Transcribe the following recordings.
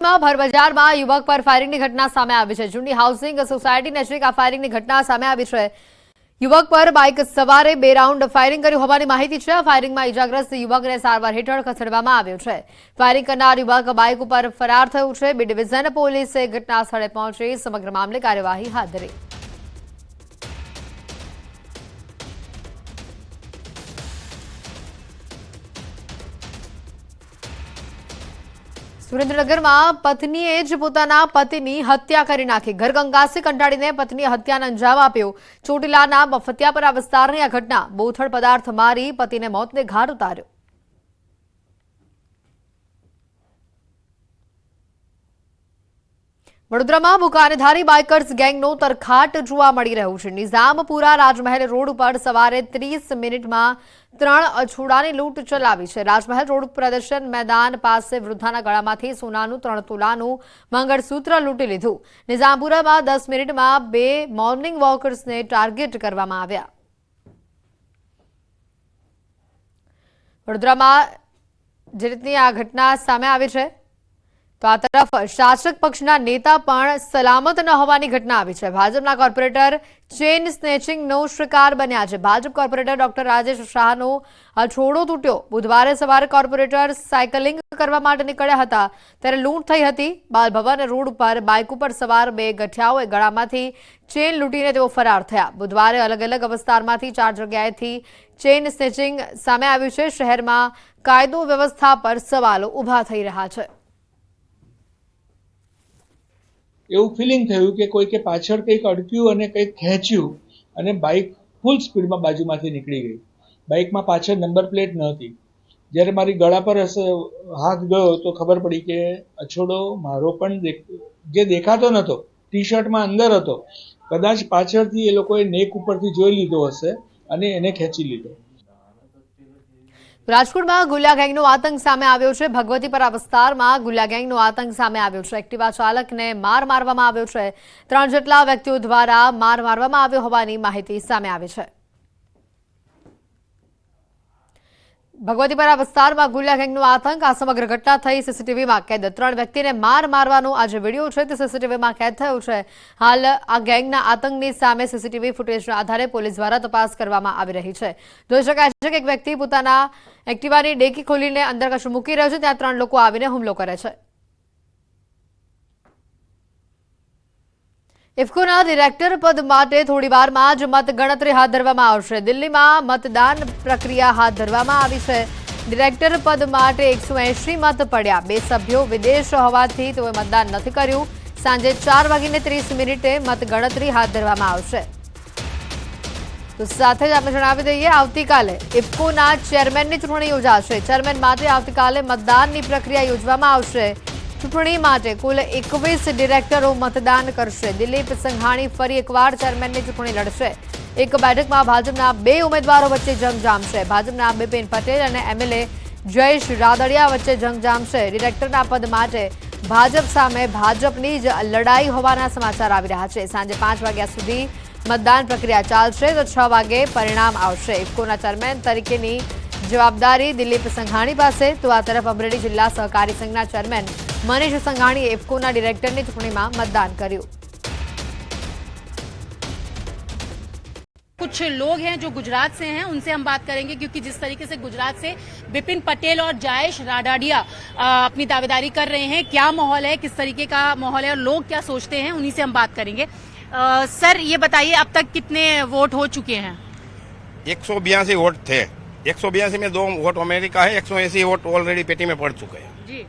ભરબજારમાં યુવક પર ફાયરિંગની ઘટના સામે આવી છે। જૂની હાઉસિંગ સોસાયટી નજીક આ ફાયરિંગની ઘટના સામે આવી છે। યુવક પર બાઇક સવારે 2 રાઉન્ડ ફાયરિંગ કર્યું હોવાની માહિતી છે। ફાયરિંગમાં ઇજાગ્રસ્ત યુવકને સારવાર હેઠળ ખસેડવામાં આવ્યો છે। ફાયરિંગ કરનાર યુવક બાઇક ઉપર ફરાર થયો છે। બી ડિવિઝન પોલીસે ઘટના સ્થળે પહોંચી સમગ્ર મામલે કાર્યવાહી હાથ ધરી। સુરેન્દ્રનગરમાં પત્નીએ જ પોતાના પતિની હત્યા કરી નાખી। ઘરગંગાથી કંટાળીને પત્નીએ હત્યાને અંજામ આપ્યો। ચોટીલાના મફતિયાપરા વિસ્તારની આ ઘટના। બોથડ પદાર્થ મારી પતિને મોતને ઘાટ ઉતાર્યો। વડોદરામાં બુકાનીધારી બાઇકર્સ ગેંગનો તરખાટ જોવા મળી રહ્યો છે। નિઝામપુરા રાજમહેલ રોડ ઉપર સવારે 30 મિનિટમાં 3 અછૂડાની લૂંટ ચલાવી છે। રાજમહેલ રોડ પ્રદર્શન મેદાન પાસે વૃદ્ધાના ગળામાંથી સોનાનું 3 તોલાનું મંગળસૂત્ર લૂંટી લીધું। નિઝામપુરામાં 10 મિનિટમાં 2 મોર્નિંગ વોકર્સને ટાર્ગેટ કરવામાં આવ્યા। વડોદરામાં જે રીતની આ ઘટના સામે આવી છે તો આ તરફ શાસક પક્ષના નેતા પણ સલામત ન હોવાની ઘટના આવી છે। ભાજપના કોર્પોરેટર ચેઇન સ્નેચિંગનો શિકાર બન્યા છે। ભાજપ કોર્પોરેટર ડોક્ટર રાજેશ શાહનો હથોડો તૂટ્યો। બુધવારે સવારે કોર્પોરેટર સાયકલિંગ કરવા માટે નીકળ્યા હતા ત્યારે લૂંટ થઈ હતી। બાલભવન રોડ ઉપર બાઇક ઉપર સવાર 2 ગઠિયાઓએ ગળામાંથી ચેઇન લૂંટીને તેઓ ફરાર થયા। બુધવારે અલગ અલગ વિસ્તારમાંથી 4 જગ્યાએથી ચેઇન સ્નેચિંગ સામે આવ્યું છે। શહેરમાં કાયદો વ્યવસ્થા પર સવાલો ઊભા થઈ રહ્યા છે। એવું ફિલિંગ થયું કે કોઈકે પાછળ કંઈક અડક્યું અને કંઈક ખેંચ્યું અને બાઇક ફૂલ સ્પીડમાં બાજુમાંથી નીકળી ગઈ। બાઇકમાં પાછળ નંબર પ્લેટ નહોતી। જ્યારે મારી ગળા પર હાથ ગયો તો ખબર પડી કે અછોડો મારો પણ જે દેખાતો નહોતો, ટી શર્ટમાં અંદર હતો। કદાચ પાછળથી એ લોકોએ નેક ઉપરથી જોઈ લીધો હશે અને એને ખેંચી લીધો। રાજકોટમાં ગુલિયા ગેંગનો આતંક સામે આવ્યો છે। ભગવતીપરા વિસ્તારમાં ગુલિયા ગેંગનો આતંક સામે આવ્યો છે। એક્ટિવા ચાલકને માર મારવામાં આવ્યો છે। 3 જેટલા વ્યક્તિઓ દ્વારા માર મારવામાં આવ્યો હોવાની માહિતી સામે આવી છે। ભગવતીપરા વિસ્તારમાં ગુલિયા ગેંગનો આતંક। આ સમગ્ર ઘટના થઈ સીસીટીવીમાં કેદ। 3 વ્યક્તિને માર મારવાનો આ જે વિડીયો છે તે સીસીટીવીમાં કેદ થયો છે। હાલ આ ગેંગના આતંકની સામે સીસીટીવી ફૂટેજના આધારે પોલીસ દ્વારા તપાસ કરવામાં આવી રહી છે। જોઈ શકાય છે કે એક વ્યક્તિ પોતાના એક્ટિવાની ડેકી ખોલીને અંદર કશું મૂકી રહ્યો છે ત્યાં 3 લોકો આવીને હુમલો કરે છે। ઇફકોના ડિરેક્ટર પદ માટે થોડીવારમાં જ મતગણતરી હાથ ધરવામાં આવશે। દિલ્હીમાં મતદાન પ્રક્રિયા હાથ ધરવામાં આવી છે। ડિરેક્ટર પદ માટે 180 મત પડ્યા। 2 સભ્યો વિદેશ હોવાથી તેઓએ મતદાન નથી કર્યું। સાંજે 4:30 મતગણતરી હાથ ધરવામાં આવશે। તો સાથે જ આપણે જણાવી દઈએ આવતીકાલે ઇફકોના ચેરમેનની ચૂંટણી યોજાશે। ચેરમેન માટે આવતીકાલે મતદાનની પ્રક્રિયા યોજવામાં આવશે। ચૂંટણી માટે કુલ 21 ડિરેક્ટરો મતદાન કરશે। દિલીપ સંઘાણી ફરી એકવાર ચેરમેનની ચૂંટણી લડશે। એક બેઠકમાં ભાજપના 2 ઉમેદવારો વચ્ચે જંગ જામશે। ભાજપના બિપિન પટેલ અને એમએલએ જયેશ રાદડિયા વચ્ચે જંગ જામશે। ડિરેક્ટરના પદ માટે ભાજપ સામે ભાજપની જ લડાઈ હોવાના સમાચાર આવી રહ્યા છે। સાંજે 5 વાગ્યા સુધી મતદાન પ્રક્રિયા ચાલશે તો 6 વાગે પરિણામ આવશે। ઇફકોના ચેરમેન તરીકેની જવાબદારી દિલીપ સંઘાણી પાસે। તો આ તરફ અમરેલી જિલ્લા સહકારી સંઘના ચેરમેન मनीष संघाणी इफ्कोना डायरेक्टर ने चूंटणी में मतदान कर्યું। कुछ लोग हैं जो गुजरात से हैं, उनसे हम बात करेंगे क्योंकि जिस तरीके से गुजरात से बिपिन पटेल और जयेश राडाडिया अपनी दावेदारी कर रहे हैं, क्या माहौल है, किस तरीके का माहौल है और लोग क्या सोचते हैं, उन्हीं से हम बात करेंगे। सर ये बताइए अब तक कितने वोट हो चुके हैं? 182 वोट थे। 182 में 2 वोट अमेरिका है। 180 वोट ऑलरेडी पेटी में पड़ चुके हैं। जी,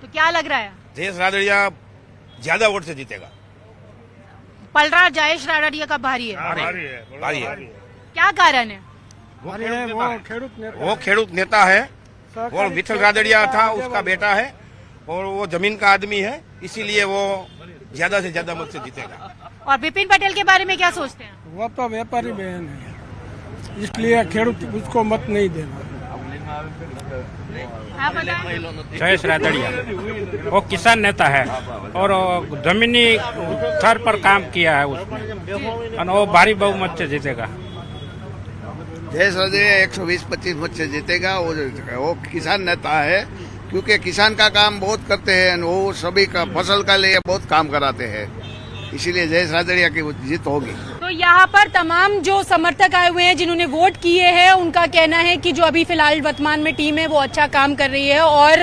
तो क्या लग रहा है? जयेश रादड़िया ज्यादा वोट से जीतेगा। पलरा जयेश राडाडिया का भारी है। भारी है। क्या कारण है? वो खेडूत नेता है और विठल रादड़िया था उसका बेटा है और वो जमीन का आदमी है, इसीलिए वो ज्यादा से ज्यादा मत से जीतेगा। और बिपिन पटेल के बारे में क्या सोचते हैं? वो तो व्यापारी बहन है, इसलिए खेडूत उसको मत नहीं देना। जयेश रादड़िया वो किसान नेता है और जमीनी स्तर पर काम किया है उसमें और वो भारी बहुमत से जीतेगा। जयेश रादड़िया 120-25 मत से जीतेगा। वो किसान नेता है, क्योंकि किसान का काम बहुत करते हैं, वो सभी का फसल का लिए बहुत काम कराते हैं, इसीलिए जयेश रादड़िया की जीत होगी। तो यहाँ पर तमाम जो समर्थक आए हुए हैं जिन्होंने वोट किए हैं, उनका कहना है कि जो अभी फिलहाल वर्तमान में टीम है वो अच्छा काम कर रही है और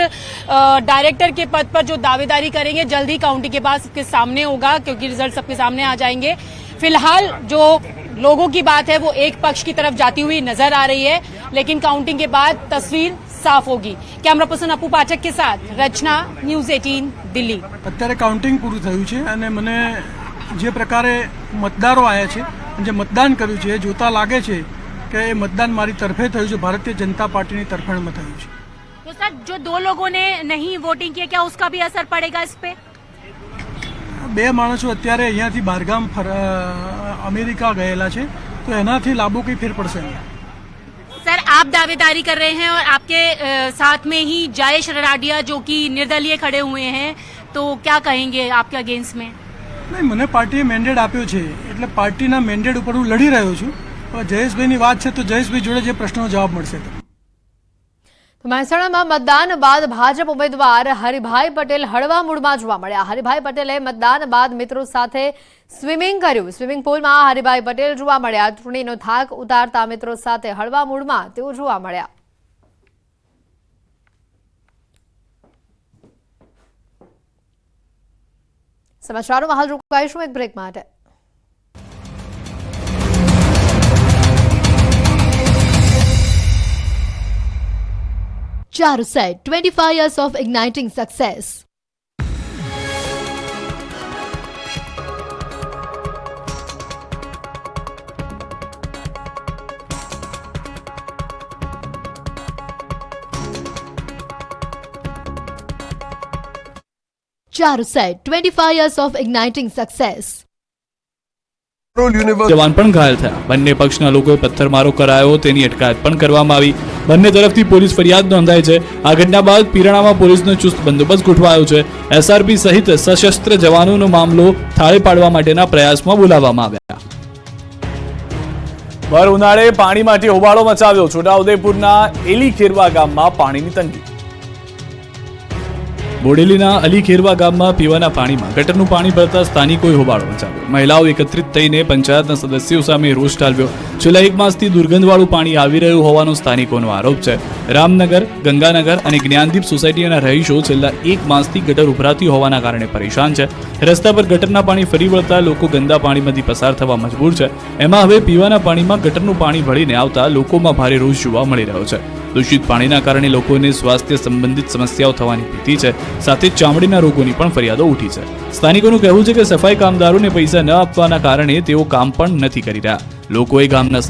डायरेक्टर के पद पर जो दावेदारी करेंगे जल्दी काउंटिंग के बाद सबके सामने होगा, क्योंकि रिजल्ट सबके सामने आ जाएंगे। फिलहाल जो लोगों की बात है वो एक पक्ष की तरफ जाती हुई नजर आ रही है, लेकिन काउंटिंग के बाद तस्वीर साफ होगी। कैमरा पर्सन अपू पाठक के साथ रचना, न्यूज 18 दिल्ली। અત્યારે કાઉન્ટિંગ પૂરું થયું છે અને મને જે પ્રકારે મતદારો આવ્યા છે જે મતદાન કર્યું છે એ જોતા લાગે છે કે એ મતદાન મારી તરફે થયું છે, ભારતીય જનતા પાર્ટીની તરફેણમાં થયું છે। तो सर जो 2 लोगों ने नहीं वोटिंग किया, क्या उसका भी असर पड़ेगा इस पे? બે માણસો અત્યારે અહીંયાથી બહારગામ અમેરિકા ગયેલા છે, તો એનાથી લાંબો કંઈ ફેર પડશે નહીં। सर आप दावेदारी कर रहे हैं और आपके साथ में ही जयेश राडाडिया जो कि निर्दलीय खड़े हुए हैं, तो क्या कहेंगे आपके अगेंस्ट में? નહીં, મને પાર્ટીએ મેન્ડેટ આપ્યો છે એટલે પાર્ટીના મેન્ડેટ ઉપર હું લડી રહ્યો છું। હવે જયેશભાઈની વાત છે તો જયેશભાઈ જોડે જે પ્રશ્નનો જવાબ મળશે। તો મહેસાણામાં મતદાન બાદ ભાજપ ઉમેદવાર હરિભાઈ પટેલ હળવા મૂડમાં જોવા મળ્યા। હરિભાઈ પટેલે મતદાન બાદ મિત્રો સાથે સ્વિમિંગ કર્યું। સ્વિમિંગ પુલમાં હરિભાઈ પટેલ જોવા મળ્યા। ચૂંટણીનો થાક ઉતારતા મિત્રો સાથે હળવા મૂડમાં તેઓ જોવા મળ્યા। સમાચારોમાં હાલ રોકાઈશું એક બ્રેક માટે। Charuset, 25 years of igniting success. Charuset, 25 years of igniting success. જવાન પણ ઘાયલ થયા। બંને પક્ષના લોકોએ પથ્થરમારો કરાયો, તેની અટકાયત પણ કરવામાં આવી। બંને તરફથી પોલીસ ફરિયાદ નોંધાઈ છે। આ ઘટના બાદ પીરાણામાં પોલીસનો ચુસ્ત બંદોબસ્ત ગોઠવાયો છે। એસઆરપી સહિત સશસ્ત્ર જવાનોનો મામલો થાળે પાડવા માટેના પ્રયાસમાં બોલાવવામાં આવ્યા। ભર ઉનાળે પાણી માટે હોબાળો મચાવ્યો। છોટાઉદેપુરના એલી ખેરવા ગામમાં પાણીની તંગી। બોડેલીના અલી ખેરવા ગામમાં પીવાના પાણીમાં ગટરનું પાણી ભરતા સ્થાનિકોએ હોબાળો મચાવ્યો। મહિલાઓ એકત્રિત થઈને પંચાયતના સદસ્યો સામે રોષ ઠાલવ્યો। છેલ્લા 1 માસથી દુર્ગંધવાળું પાણી આવી રહ્યું હોવાનો સ્થાનિકોનો આરોપ છે। રામનગર, ગંગાનગર અને જ્ઞાનદીપ સોસાયટીના રહીશો છેલ્લા 1 માસથી ગટર ઉભરાતી હોવાના કારણે પરેશાન છે। રસ્તા પર ગટરના પાણી ફરી વળતા લોકો ગંદા પાણીમાંથી પસાર થવા મજબૂર છે। એમાં હવે પીવાના પાણીમાં ગટરનું પાણી ભળીને આવતા લોકોમાં ભારે રોષ જોવા મળી રહ્યો છે। દૂષિત પાણીના કારણે લોકોને સ્વાસ્થ્ય સંબંધિત સમસ્યાઓ થવાની ભીતિ છે, સાથે ચામડીના રોગોની પણ ફરિયાદો ઉઠી છે। સ્થાનિકોનું કહેવું છે કે સફાઈ કામદારોને પૈસા ન આપવાના કારણે તેઓ કામ પણ નથી કરી રહ્યા। લોકોએ ગામના